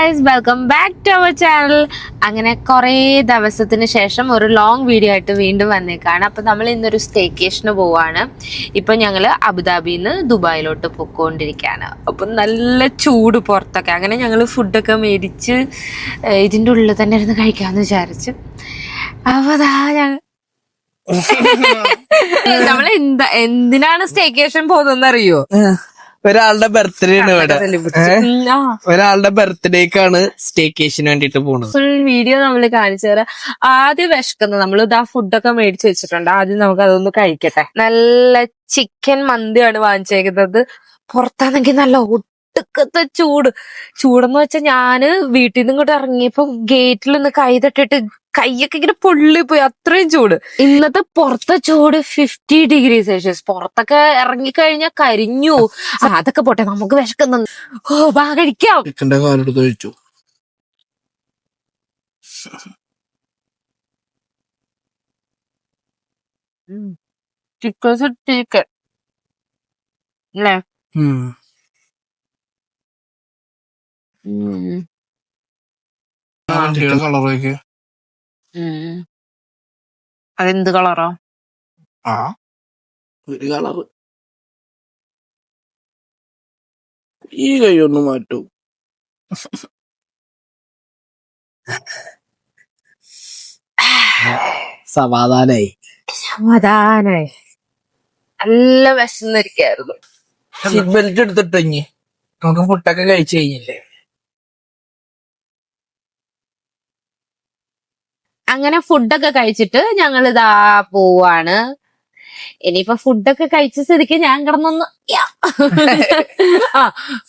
Guys, welcome back to our channel. അങ്ങനെ കുറേ ദിവസത്തിന് ശേഷം ഒരു ലോങ് വീഡിയോ ആയിട്ട് വീണ്ടും വന്നേക്കാണ്. അപ്പം നമ്മൾ ഇന്നൊരു സ്റ്റേക്കേഷന് പോവാണ്. ഇപ്പം ഞങ്ങൾ അബുദാബിയിൽ നിന്ന് ദുബായിലോട്ട് പൊയ്ക്കൊണ്ടിരിക്കുകയാണ്. അപ്പം നല്ല ചൂട് പുറത്തൊക്കെ. അങ്ങനെ ഞങ്ങൾ ഫുഡൊക്കെ മേടിച്ച് ഇതിൻ്റെ ഉള്ളിൽ തന്നെ ഇരുന്ന് കഴിക്കാമെന്ന് വിചാരിച്ചു. അപ്പോൾ അതാ നമ്മൾ എന്തിനാണ് സ്റ്റേക്കേഷൻ പോകുന്നതെന്ന് അറിയോ? ഒരാളുടെ ബർത്ത്ഡേ ആണ് ഇവിടെ. ഒരാളുടെ ബർത്ത്ഡേക്കാണ് സ്റ്റേക്കേഷന് വേണ്ടിട്ട് പോണത്. ഫുൾ വീഡിയോ നമ്മൾ കാണിച്ചു തരാം. ആദ്യം വിശക്കുന്നത് നമ്മൾ ഇതാ ഫുഡൊക്കെ മേടിച്ചു വെച്ചിട്ടുണ്ട്. ആദ്യം നമുക്ക് അതൊന്ന് കഴിക്കട്ടെ. നല്ല ചിക്കൻ മന്തിയാണ് വാങ്ങിച്ചേക്കുന്നത്. പുറത്താണെങ്കിൽ നല്ല ഒടുക്കത്തെ ചൂടെന്ന് വെച്ചാൽ ഞാന് വീട്ടിൽ നിന്ന് ഇങ്ങോട്ട് ഇറങ്ങിയപ്പോ ഗേറ്റിൽ നിന്ന് കൈ തട്ടിട്ട് കൈയൊക്കെ ഇങ്ങനെ പൊള്ളിപ്പോയി, അത്രയും ചൂട്. ഇന്നത്തെ പുറത്തെ ചൂട് 50 ഡിഗ്രി സെൽഷ്യസ്. പുറത്തൊക്കെ ഇറങ്ങിക്കഴിഞ്ഞാൽ കരിഞ്ഞു. അതൊക്കെ പോട്ടെ, നമുക്ക് വിശക്കുന്നു. ഓ, ബാ കഴിക്കാം. ചിക്കന്റെ കാലെടുത്ത് കഴിച്ചു. ചിക്കൻ അല്ലേ? കളറൊക്കെ അതെന്ത് കളറോ? ഒരു കളറ്. ഈ കൈ ഒന്ന് മാറ്റൂ. സമാധാനായി. നല്ല വിശന്നിരിക്കായിരുന്നു. സീറ്റ് ബെൽറ്റ് എടുത്തിട്ടഞ്ഞ് നമുക്ക് ഫുഡൊക്കെ കഴിച്ചു കഴിഞ്ഞില്ലേ. അങ്ങനെ ഫുഡൊക്കെ കഴിച്ചിട്ട് ഞങ്ങൾ ഇതാ പോവാണ്. ഇനിയിപ്പൊ ഫുഡൊക്കെ കഴിച്ച സ്ഥിതിക്ക് ഞാൻ കിടന്നൊന്ന്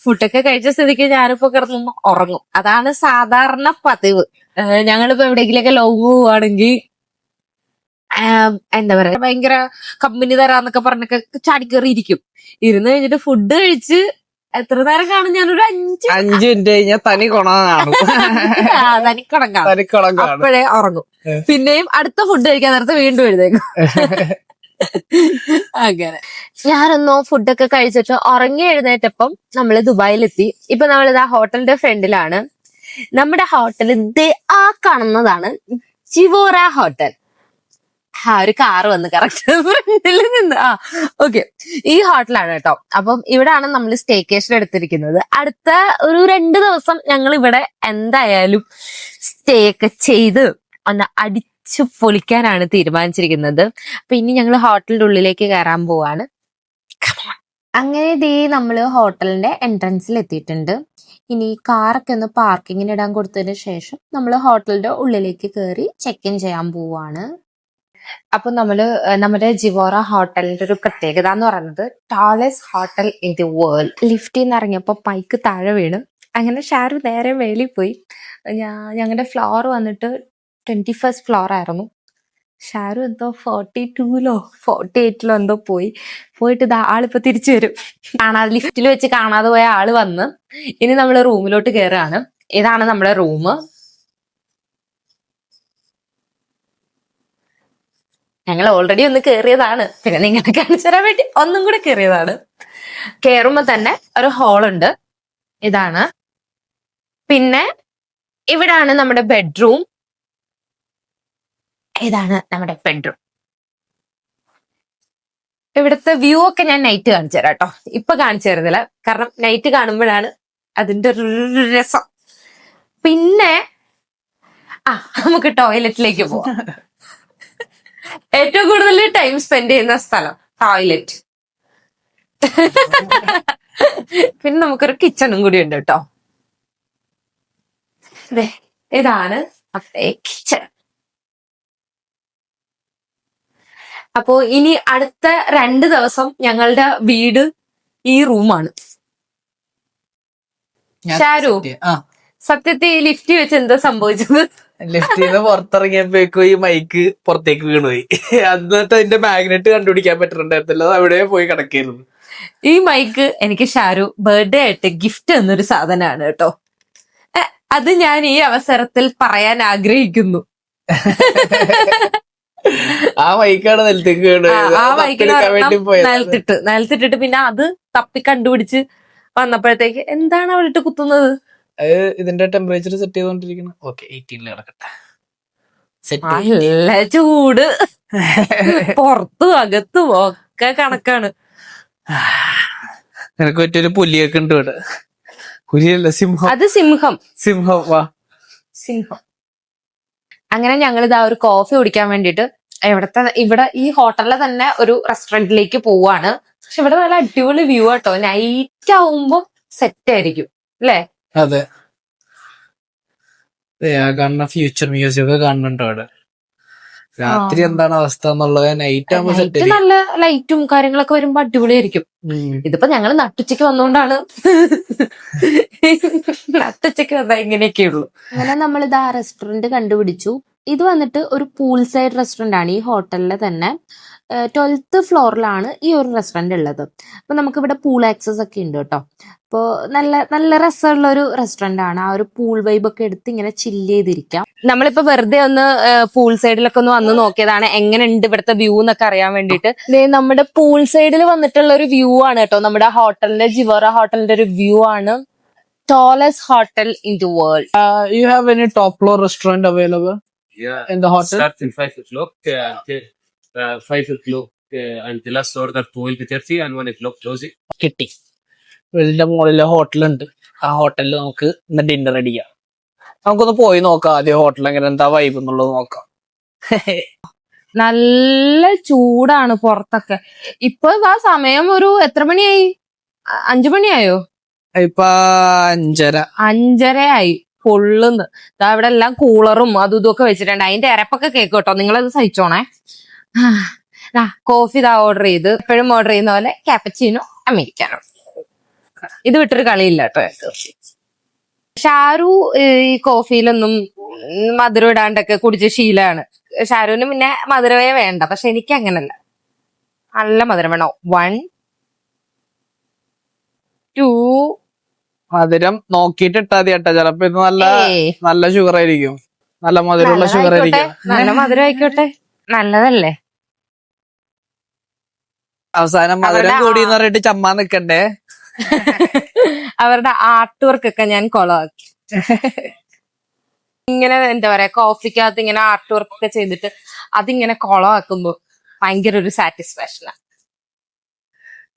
ഫുഡൊക്കെ കഴിച്ച സ്ഥിതിക്ക് ഞാനിപ്പോ കിടന്നൊന്ന് ഉറങ്ങും. അതാണ് സാധാരണ പതിവ്. ഞങ്ങളിപ്പോ എവിടെയെങ്കിലൊക്കെ ലോങ് പോവാണെങ്കിൽ എന്താ പറയാ, ഭയങ്കര കമ്പനി തരാന്നൊക്കെ പറഞ്ഞൊക്കെ ചാടിക്കേറിയിരിക്കും. ഇരുന്ന് കഴിഞ്ഞിട്ട് ഫുഡ് കഴിച്ച് എത്ര നേരം കാണും? ഞാനൊരു 5 മിനിറ്റ് കഴിഞ്ഞാൽ തനി കൊണാണ്. തനിക്കുണങ്ങാം. അപ്പോഴേ ഉറങ്ങും. പിന്നെയും അടുത്ത ഫുഡ് കഴിക്കാൻ നേരത്തെ വീണ്ടും എഴുതേക്കും. അങ്ങനെ ഞാനൊന്നോ ഫുഡൊക്കെ കഴിച്ചിട്ട് ഉറങ്ങി എഴുന്നേറ്റപ്പം നമ്മള് ദുബായിലെത്തി. ഇപ്പൊ നമ്മളിതാ ഹോട്ടലിന്റെ ഫ്രണ്ടിലാണ്. നമ്മുടെ ഹോട്ടൽ ആ കാണുന്നതാണ് ജിവോറ ഹോട്ടൽ. ഒരു കാറ് വന്ന് കറക്റ്റ് ഫ്രണ്ടിൽ നിന്ന്. ഓക്കെ, ഈ ഹോട്ടലാണ് കേട്ടോ. അപ്പം ഇവിടാണ് നമ്മൾ സ്റ്റേക്കേഷൻ എടുത്തിരിക്കുന്നത്. അടുത്ത ഒരു 2 ദിവസം ഞങ്ങൾ ഇവിടെ എന്തായാലും സ്റ്റേ ഒക്കെ ചെയ്ത് ഒന്ന് അടിച്ചു പൊളിക്കാനാണ് തീരുമാനിച്ചിരിക്കുന്നത്. അപ്പൊ ഇനി ഞങ്ങൾ ഹോട്ടലിന്റെ ഉള്ളിലേക്ക് കയറാൻ പോവാണ്. അങ്ങനെ നമ്മള് ഹോട്ടലിന്റെ എൻട്രൻസിൽ എത്തിയിട്ടുണ്ട്. ഇനി കാറൊക്കെ ഒന്ന് പാർക്കിങ്ങിന് ഇടാൻ കൊടുത്തതിന് ശേഷം നമ്മൾ ഹോട്ടലിന്റെ ഉള്ളിലേക്ക് കയറി ചെക്ക് ഇൻ ചെയ്യാൻ പോവാണ്. അപ്പൊ നമ്മുടെ ജിവോറ ഹോട്ടലിന്റെ ഒരു പ്രത്യേകത എന്ന് പറയുന്നത് tallest hotel in the world. ലിഫ്റ്റിൽ നിന്ന് ഇറങ്ങിയപ്പോ പൈക്ക് താഴെ വീണ്. അങ്ങനെ ഷാരു നേരെ മേളിൽ പോയി. ഞങ്ങളുടെ ഫ്ലോർ വന്നിട്ട് 21st ഫ്ലോർ ആയിരുന്നു. ഷാരു എന്തോ 42ലോ 48ലോ എന്തോ പോയിട്ട് ആളിപ്പോ തിരിച്ചു വരും. ലിഫ്റ്റിൽ വെച്ച് കാണാതെ പോയ ആള് വന്ന് ഇനി നമ്മൾ റൂമിലോട്ട് കയറുകയാണ്. ഇതാണ് നമ്മുടെ റൂം. ഞങ്ങൾ ഓൾറെഡി ഒന്ന് കയറിയതാണ്, പിന്നെ നിങ്ങളെ കാണിച്ചു തരാൻ വേണ്ടി ഒന്നും കൂടെ കയറിയതാണ്. കയറുമ്പോ തന്നെ ഒരു ഹോളുണ്ട്. ഇതാണ്. പിന്നെ ഇവിടാണ് നമ്മുടെ ബെഡ്റൂം. ഇതാണ് നമ്മുടെ ബെഡ്റൂം. ഇവിടുത്തെ വ്യൂ ഒക്കെ ഞാൻ നൈറ്റ് കാണിച്ചു തരാം കേട്ടോ. ഇപ്പൊ കാണിച്ചു തരുന്നില്ല, കാരണം നൈറ്റ് കാണുമ്പോഴാണ് അതിന്റെ ഒരു രസം. പിന്നെ നമുക്ക് ടോയ്ലറ്റിലേക്ക് പോവാം. ഏറ്റവും കൂടുതൽ ടൈം സ്പെൻഡ് ചെയ്യുന്ന സ്ഥലം ടോയ്ലറ്റ്. പിന്നെ നമുക്കൊരു കിച്ചണും കൂടി ഉണ്ട് കേട്ടോ. ഇതാണ് കിച്ചൺ. അപ്പോ ഇനി അടുത്ത 2 ദിവസം ഞങ്ങളുടെ വീട് ഈ റൂമാണ്. ഷാരു, സത്യത്തിൽ ലിഫ്റ്റ് വെച്ച് എന്താ സംഭവിച്ചത്? ലിഫ്റ്റിൽ നിന്ന് പുറത്തിറങ്ങിയപ്പോഴേക്കും ഈ മൈക്ക് പുറത്തേക്ക് വീണുപോയി. എന്നിട്ട് അതിന്റെ മാഗ്നറ്റ് കണ്ടുപിടിക്കാൻ പറ്റുന്നുണ്ടായിരുന്നില്ല. അത് അവിടെ പോയി കിടക്കായിരുന്നു. ഈ മൈക്ക് എനിക്ക് ഷാരു ബർത്ത്ഡേ ആയിട്ട് ഗിഫ്റ്റ് എന്നൊരു സാധനമാണ് കേട്ടോ. അത് ഞാൻ ഈ അവസരത്തിൽ പറയാൻ ആഗ്രഹിക്കുന്നു. ആ മൈക്കാണ് നിലത്തേക്ക് നിലത്തിട്ടിട്ട് പിന്നെ അത് തപ്പി കണ്ടുപിടിച്ച് വന്നപ്പോഴത്തേക്ക് എന്താണ് അവിടെ ഇട്ട് കുത്തുന്നത്? അത് ഇതിന്റെ ടെമ്പറേച്ചർ സെറ്റ് ചെയ്തോണ്ടിരിക്കണം. ഓക്കെ 18 കിടക്കട്ടെ. സെറ്റ്. നല്ല ചൂട്, പുറത്തും അകത്തും ഒക്കെ കണക്കാണ്. നിനക്ക് പറ്റിയൊരു പുലിയൊക്കെ ഉണ്ട് ഇവിടെ. പുലിയല്ല, സിംഹം. അത് സിംഹം. സിംഹം. വാ. സിംഹം. അങ്ങനെ ഞങ്ങൾ ഇതാ ഒരു കോഫി കുടിക്കാൻ വേണ്ടിട്ട് ഇവിടെ ഈ ഹോട്ടലിലെ തന്നെ ഒരു റെസ്റ്റോറന്റിലേക്ക് പോവാണ്. പക്ഷെ ഇവിടെ നല്ല അടിപൊളി വ്യൂ ആട്ടോ. നൈറ്റ് ആവുമ്പോ സെറ്റ് ആയിരിക്കും അല്ലേ? അതെ. കാണുന്ന ഫ്യൂച്ചർ മ്യൂസിയം ഒക്കെ കാണുന്നുണ്ടോ അവിടെ? രാത്രി എന്താണ് അവസ്ഥ എന്നുള്ളത് നൈറ്റ് ആകുമ്പോ സെറ്റ് നൈറ്റ് നല്ല ലൈറ്റും കാര്യങ്ങളൊക്കെ വരുമ്പോ അടിപൊളിയായിരിക്കും. ഇതിപ്പോ ഞങ്ങള് നട്ടുച്ചയ്ക്ക് വന്നോണ്ടാണ് നട്ടുച്ചയ്ക്ക് വന്നാ ഇങ്ങനെയൊക്കെയുള്ളൂ. അങ്ങനെ നമ്മളിത് ആ റെസ്റ്റോറന്റ് കണ്ടുപിടിച്ചു. ഇത് വന്നിട്ട് ഒരു പൂൾ സൈഡ് റെസ്റ്റോറന്റ് ആണ്. ഈ ഹോട്ടലിലെ തന്നെ 12th ഫ്ലോറിലാണ് ഈ ഒരു റെസ്റ്റോറന്റ് ഉള്ളത്. അപ്പൊ നമുക്ക് ഇവിടെ പൂൾ ആക്സസ് ഒക്കെ ഉണ്ട് കേട്ടോ. അപ്പോൾ നല്ല നല്ല രസമുള്ള ഒരു റെസ്റ്റോറന്റ് ആണ്. ആ ഒരു പൂൾ വൈബ് ഒക്കെ എടുത്ത് ഇങ്ങനെ ചില്ല് ചെയ്തിരിക്കാം. നമ്മളിപ്പോ വെറുതെ ഒന്ന് പൂൾ സൈഡിലൊക്കെ ഒന്ന് വന്ന് നോക്കിയതാണ് എങ്ങനെയുണ്ട് ഇവിടുത്തെ വ്യൂ എന്നൊക്കെ അറിയാൻ വേണ്ടിയിട്ട്. നമ്മുടെ പൂൾ സൈഡിൽ വന്നിട്ടുള്ള ഒരു വ്യൂ ആണ് കേട്ടോ. നമ്മുടെ ഹോട്ടലിന്റെ ജിവോറ ഹോട്ടലിന്റെ ഒരു വ്യൂ ആണ്. Tallest hotel in the world. You have any top floor restaurant available Yeah, in the hotel? starts in 5 o'clock until 5 o'clock and the last order 12:30 and 1 o'clock closing. കിട്ടി. ഇതിന്റെ മുകളിലെ ഹോട്ടലുണ്ട്. ആ ഹോട്ടലിൽ നമുക്ക് ഇന്ന് ഡിന്നർ അടിക്കാം. നമുക്കൊന്ന് പോയി നോക്കാം ആദ്യം ഹോട്ടൽ എങ്ങനെ, എന്താ വൈബ് എന്നുള്ളത് നോക്കാം. നല്ല ചൂടാണ് പുറത്തൊക്കെ. ഇപ്പൊ ആ സമയം ഒരു എത്ര മണിയായി? 5 മണിയായോ? ഇപ്പൊ 5:30. 5:30 ആയി. പൊള്ളുന്ന്. ഇവിടെ എല്ലാം കൂളറും അതും ഇതൊക്കെ വെച്ചിട്ടുണ്ട്. അതിന്റെ ഇരപ്പൊക്കെ കേക്ക് കേട്ടോ. നിങ്ങളത് സഹിച്ചോണേ. കോഫി ഇതാ ഓർഡർ ചെയ്ത് എപ്പോഴും ഓർഡർ ചെയ്യുന്ന പോലെ ക്യാപ്പച്ചീനോ അമേരിക്കാനോ. ഇത് വിട്ടൊരു കളിയില്ല കേട്ടോ. ഷാരു ഈ കോഫിയിലൊന്നും മധുരം ഇടാണ്ടൊക്കെ കുടിച്ച ശീലമാണ്. ഷാരുവിന് പിന്നെ മധുരമേ വേണ്ട. പക്ഷെ എനിക്ക് അങ്ങനല്ല, നല്ല മധുരം വേണോ. 1 2. മധുരം നോക്കിയിട്ട് ഇട്ടാ മതി കേട്ടോ. ചിലപ്പോ ഇത് നല്ല ഷുഗർ ആയിരിക്കും. നല്ല മധുരമുള്ള ഷുഗർ ആയിരിക്കും. നല്ല മധുരം ആയിക്കോട്ടെ, നല്ലതല്ലേ. അവസാനം മധുരം കൂടി എന്ന് പറഞ്ഞിട്ട് ചമ്മാൻ നിക്കണ്ടേ. അവരുടെ ആർട്ട് വർക്ക് ഒക്കെ ഞാൻ കൊളാക്കി. ഇങ്ങനെ എന്താ പറയാ, കോഫിക്കകത്ത് ഇങ്ങനെ ആർട്ട് വർക്ക് ഒക്കെ ചെയ്തിട്ട് അതിങ്ങനെ കൊളാക്കുമ്പോ ഭയങ്കര ഒരു സാറ്റിസ്ഫാക്ഷനാ.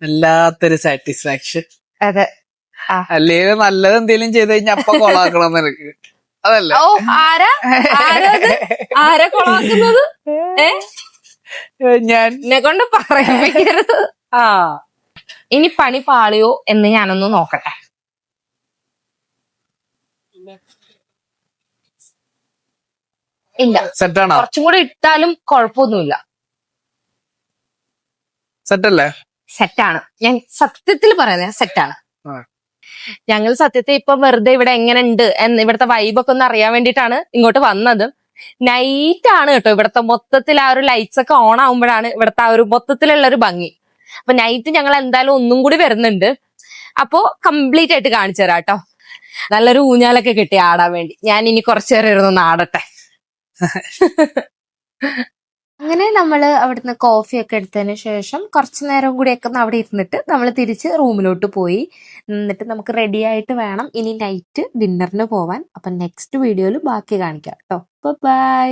വല്ലാത്തൊരു സാറ്റിസ്ഫാക്ഷൻ. അതെ. അല്ലെങ്കിൽ നല്ലത് എന്തെങ്കിലും ചെയ്ത് കഴിഞ്ഞാൽ അപ്പൊ കൊളാക്കണം നിനക്ക്. അതല്ലേ? ഓ, ആരാ കൊളാക്കുന്നത്? ഞാൻ എന്നെ കൊണ്ട് പറയാൻ വയ്ക്കരുത്. ഇനി പണി പാളിയോ എന്ന് ഞാനൊന്ന് നോക്കട്ടെ. ഇല്ല, സെറ്റാണോ? കുറച്ചും കൂടെ ഇട്ടാലും കുഴപ്പമൊന്നുമില്ല. സെറ്റല്ലേ? സെറ്റാണ്. ഞാൻ സത്യത്തിൽ പറയുന്നത് സെറ്റാണ്. ഞങ്ങൾ സത്യത്തിൽ ഇപ്പൊ വെറുതെ ഇവിടെ എങ്ങനെ ഉണ്ട് എന്ന് ഇവിടുത്തെ വൈബൊക്കെ ഒന്ന് അറിയാൻ വേണ്ടിയിട്ടാണ് ഇങ്ങോട്ട് വന്നത്. നൈറ്റ് ആണ് കേട്ടോ. ഇവിടുത്തെ മൊത്തത്തിൽ ആ ഒരു ലൈറ്റ്സ് ഒക്കെ ഓൺ ആവുമ്പോഴാണ് ഇവിടുത്തെ ആ ഒരു മൊത്തത്തിലുള്ള ഒരു ഭംഗി. അപ്പൊ നൈറ്റ് ഞങ്ങൾ എന്തായാലും ഒന്നും കൂടി വരുന്നുണ്ട്. അപ്പോ കംപ്ലീറ്റ് ആയിട്ട് കാണിച്ചു തരാം കേട്ടോ. നല്ലൊരു ഊഞ്ഞാലൊക്കെ കിട്ടി ആടാൻ വേണ്ടി. ഞാൻ ഇനി കുറച്ചു നേരം ഇരുന്ന് ആടട്ടെ. അങ്ങനെ നമ്മള് അവിടുന്ന് കോഫി ഒക്കെ എടുത്തതിന് ശേഷം കുറച്ചു നേരം കൂടിയൊക്കെ അവിടെ ഇരുന്നിട്ട് നമ്മൾ തിരിച്ച് റൂമിലോട്ട് പോയി. എന്നിട്ട് നമുക്ക് റെഡി ആയിട്ട് വേണം ഇനി നൈറ്റ് ഡിന്നറിന് പോവാൻ. അപ്പൊ നെക്സ്റ്റ് വീഡിയോയിൽ ബാക്കി കാണിക്കാം കേട്ടോ. ബൈ.